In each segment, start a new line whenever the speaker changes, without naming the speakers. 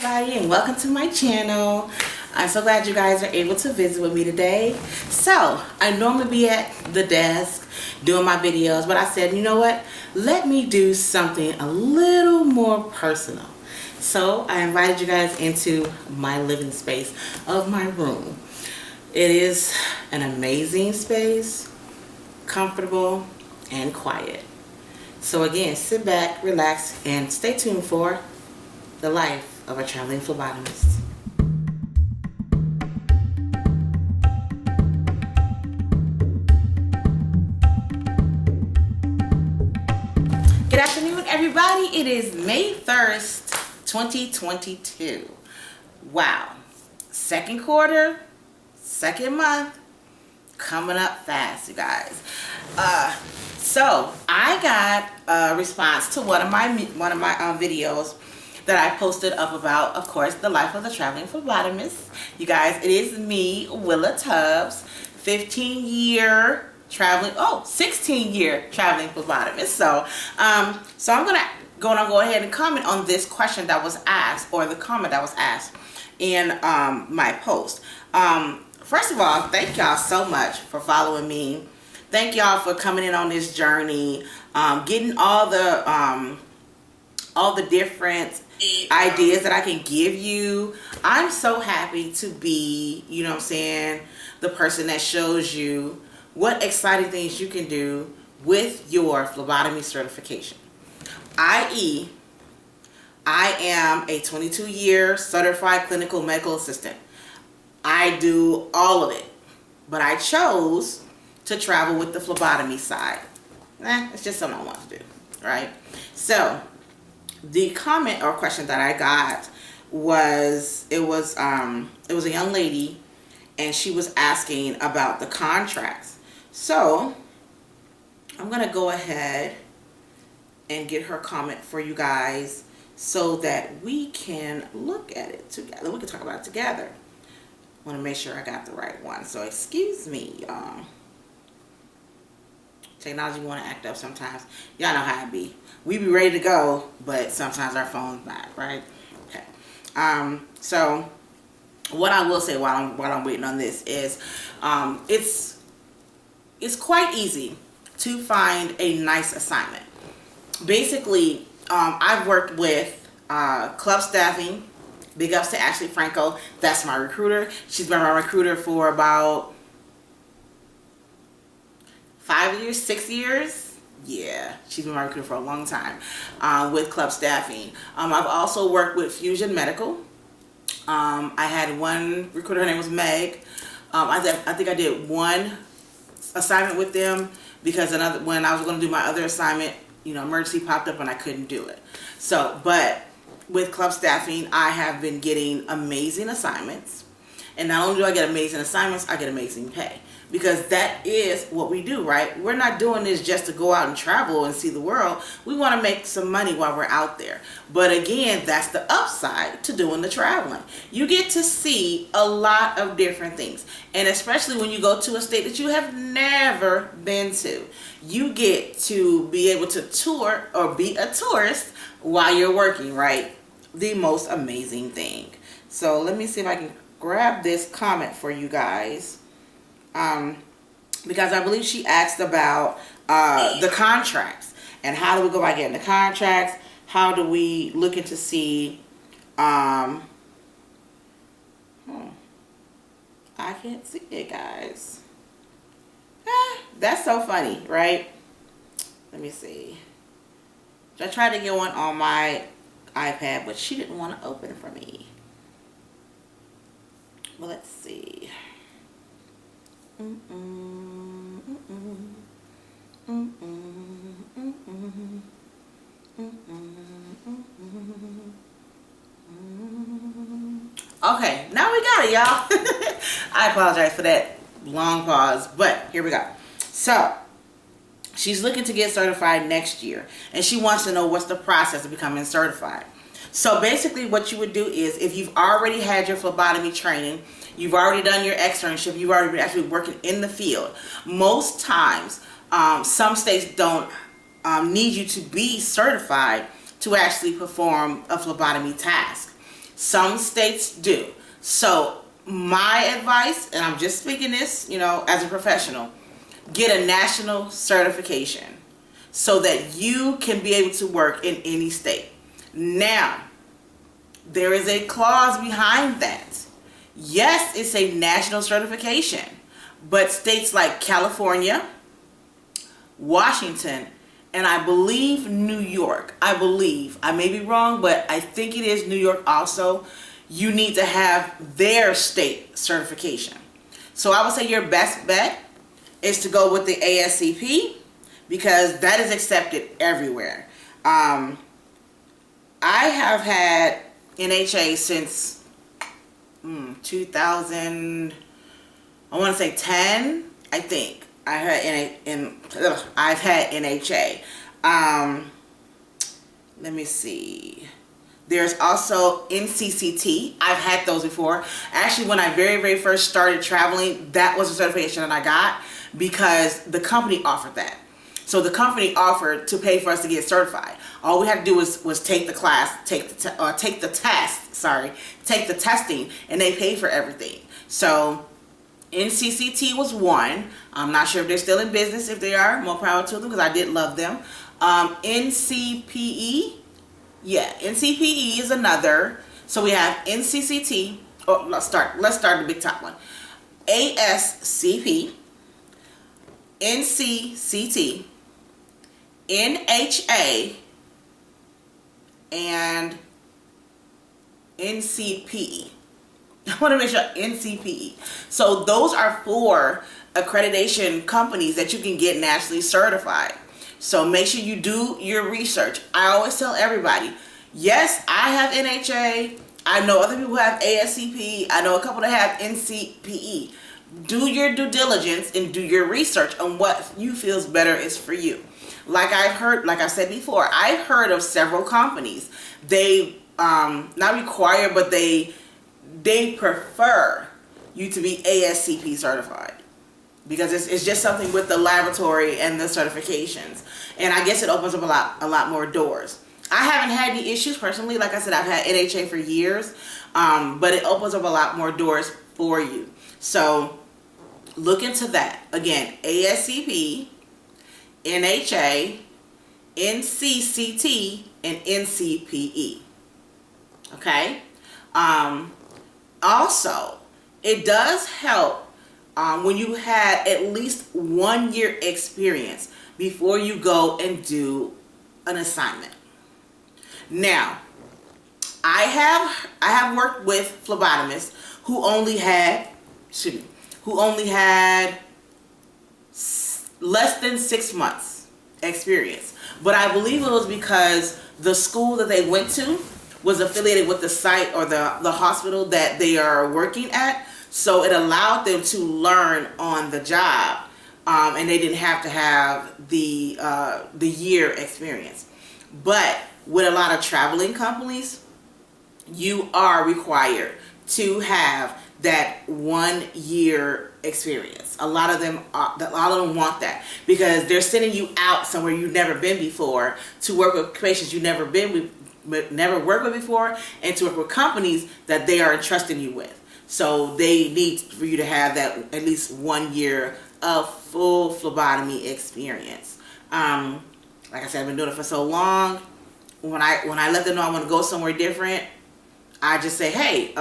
everybody, and welcome to my channel. I'm so glad you guys are able to visit with me today. So I normally be at the desk doing my videos, but I said, you know what, let me do something a little more personal. So I invited you guys into my living space of my room. It is an amazing space, comfortable and quiet. So again, sit back, relax, and stay tuned for the life of a traveling phlebotomist. Good afternoon, everybody. It is May 1st, 2022. Wow. Second quarter, second month, coming up fast, you guys. So I got a response to one of my videos that I posted up about, of course, the life of the traveling phlebotomist. You guys, it is me, Willa Tubbs, 16-year traveling phlebotomist. So I'm gonna go ahead and comment on this question that was asked, or the comment that was asked in my post. First of all, thank y'all so much for following me. Thank y'all for coming in on this journey, getting all the different ideas that I can give you. I'm so happy to be, you know what I'm saying, the person that shows you what exciting things you can do with your phlebotomy certification. I.e., I am a 22-year certified clinical medical assistant. I do all of it, but I chose to travel with the phlebotomy side. It's just something I want to do, right? So the comment or question that I got was, it was a young lady, and she was asking about the contracts. So I'm gonna go ahead and get her comment for you guys so that we can look at it together. We can talk about it together. I want to make sure I got the right one. So excuse me, y'all. Technology want to act up sometimes. Y'all know how it be. We be ready to go, but sometimes our phone's not, right? Okay. So what I will say while I'm waiting on this is, it's quite easy to find a nice assignment. Basically, I've worked with club staffing. Big ups to Ashley Franco. That's my recruiter. She's been my recruiter for about 5 years, 6 years. Yeah, she's been my recruiter for a long time with club staffing. I've also worked with Fusion Medical. I had one recruiter, her name was Meg. I think I did one assignment with them because when I was going to do my other assignment, you know, emergency popped up and I couldn't do it. So, but with club staffing, I have been getting amazing assignments. And not only do I get amazing assignments, I get amazing pay. Because that is what we do, right? We're not doing this just to go out and travel and see the world. We want to make some money while we're out there. But again, that's the upside to doing the traveling. You get to see a lot of different things. And especially when you go to a state that you have never been to. You get to be able to tour or be a tourist while you're working, right? The most amazing thing. So let me see if I can grab this comment for you guys. Because I believe she asked about the contracts and how do we go about getting the contracts? How do we look into see? I can't see it, guys. That's so funny, right? Let me see. I tried to get one on my iPad, but she didn't want to open for me. Well, let's see. Okay, now we got it, y'all. I apologize for that long pause, but here we go. So she's looking to get certified next year, and she wants to know what's the process of becoming certified. So basically what you would do is, if you've already had your phlebotomy training, you've already done your externship, you've already been actually working in the field. Most times, some states don't need you to be certified to actually perform a phlebotomy task. Some states do. So my advice, and I'm just speaking this, as a professional, get a national certification so that you can be able to work in any state. Now, there is a clause behind that. Yes, it's a national certification, but states like California, Washington, and I believe New York, I may be wrong, but I think it is New York also, you need to have their state certification. So I would say your best bet is to go with the ASCP, because that is accepted everywhere. I have had NHA since 2000, I want to say 10, I think. I've had NHA. Let me see. There's also NCCT. I've had those before. Actually, when I very first started traveling, that was a certification that I got because the company offered that. So the company offered to pay for us to get certified. All we had to do was take the class, take the testing, and they paid for everything. So NCCT was one. I'm not sure if they're still in business. If they are, more power to them, because I did love them. NCPE, NCPE is another. So we have NCCT. Oh, let's start the big top one. ASCP, NCCT, NHA, and NCPE. I want to make sure NCPE. So those are 4 accreditation companies that you can get nationally certified. So make sure you do your research. I always tell everybody, yes, I have NHA. I know other people who have ASCP. I know a couple that have NCPE. Do your due diligence and do your research on what you feels better is for you. Like I've said before, I've heard of several companies. They not require, but they prefer you to be ASCP certified, because it's just something with the laboratory and the certifications, and I guess it opens up a lot more doors. I haven't had any issues personally. Like I said, I've had NHA for years, but it opens up a lot more doors for you. So look into that. Again, ASCP, NHA, NCCT, and NCPE. Okay. Also, it does help when you had at least 1 year experience before you go and do an assignment. Now, I have worked with phlebotomists who only had less than 6 months experience, but I believe it was because the school that they went to was affiliated with the site or the hospital that they are working at, so it allowed them to learn on the job, and they didn't have to have the year experience. But with a lot of traveling companies, you are required to have that 1 year experience. A lot of them want that, because they're sending you out somewhere you've never been before to work with patients you've never worked with before, and to work with companies that they are entrusting you with. So they need for you to have that at least 1 year of full phlebotomy experience. Like I said, I've been doing it for so long. When I let them know I want to go somewhere different, I just say, hey,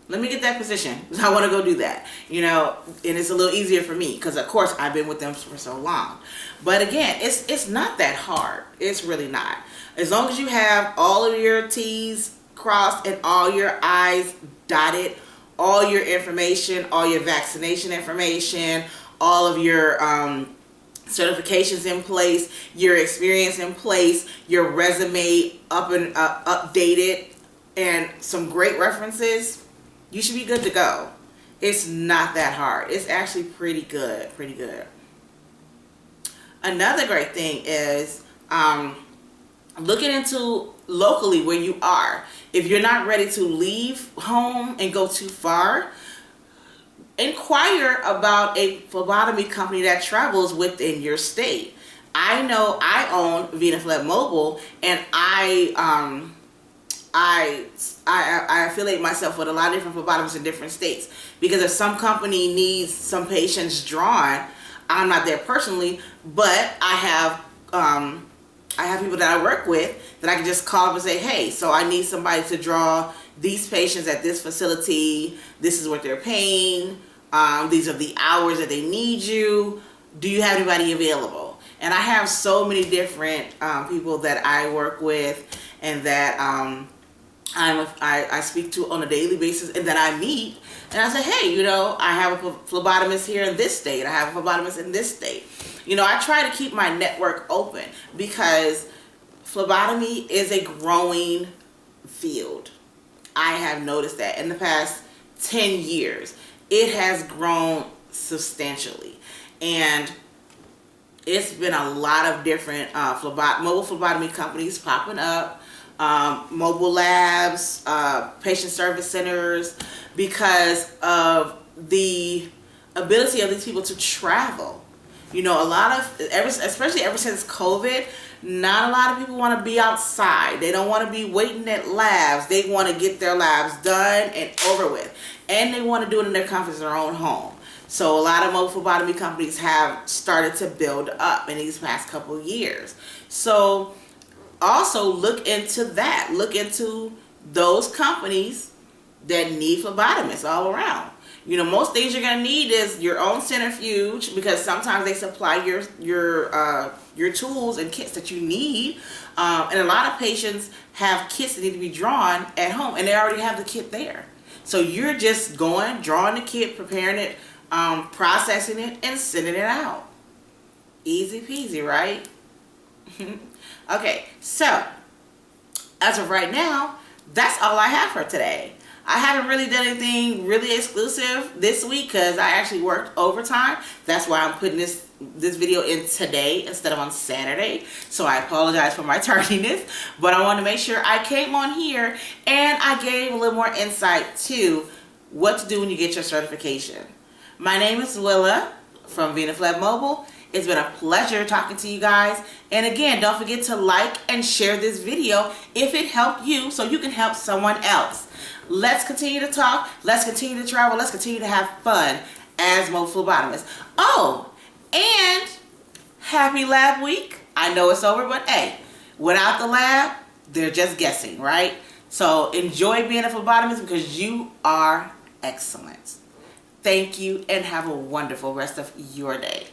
let me get that position. I want to go do that, and it's a little easier for me because, of course, I've been with them for so long. But again, it's not that hard. It's really not. As long as you have all of your T's crossed and all your I's dotted, all your information, all your vaccination information, all of your certifications in place, your experience in place, your resume up and updated, and some great references, you should be good to go. It's not that hard. It's actually pretty good. Another great thing is looking into locally where you are. If you're not ready to leave home and go too far, inquire about a phlebotomy company that travels within your state. I know I own VenaPhleb Mobile, and I I affiliate myself with a lot of different phlebotomists in different states, because if some company needs some patients drawn, I'm not there personally, but I have people that I work with that I can just call up and say, hey, so I need somebody to draw these patients at this facility. This is what they're paying. These are the hours that they need you. Do you have anybody available? And I have so many different people that I work with and that I speak to on a daily basis and that I meet. And I say, hey, you know, I have a phlebotomist here in this state. I have a phlebotomist in this state. You know, I try to keep my network open because phlebotomy is a growing field. I have noticed that in the past 10 years, it has grown substantially. And it's been a lot of different mobile phlebotomy companies popping up, mobile labs, patient service centers, because of the ability of these people to travel. You know, especially ever since COVID, not a lot of people want to be outside. They don't want to be waiting at labs. They want to get their labs done and over with. And they want to do it in their comfort of their own home. So a lot of mobile phlebotomy companies have started to build up in these past couple of years. So also look into that. Look into those companies that need phlebotomists all around. You know, most things you're going to need is your own centrifuge, because sometimes they supply your tools and kits that you need. And a lot of patients have kits that need to be drawn at home, and they already have the kit there. So you're just going, drawing the kit, preparing it, processing it, and sending it out. Easy peasy, right? Okay, so as of right now, that's all I have for today. I haven't really done anything really exclusive this week because I actually worked overtime. That's why I'm putting this video in today instead of on Saturday. So I apologize for my tardiness, but I want to make sure I came on here and I gave a little more insight to what to do when you get your certification. My name is Willa from Vina Phleb Mobile. It's been a pleasure talking to you guys. And again, don't forget to like and share this video if it helped you so you can help someone else. Let's continue to talk. Let's continue to travel. Let's continue to have fun as mobile phlebotomists. Oh, and happy lab week. I know it's over, but hey, without the lab, they're just guessing, right? So enjoy being a phlebotomist because you are excellent. Thank you and have a wonderful rest of your day.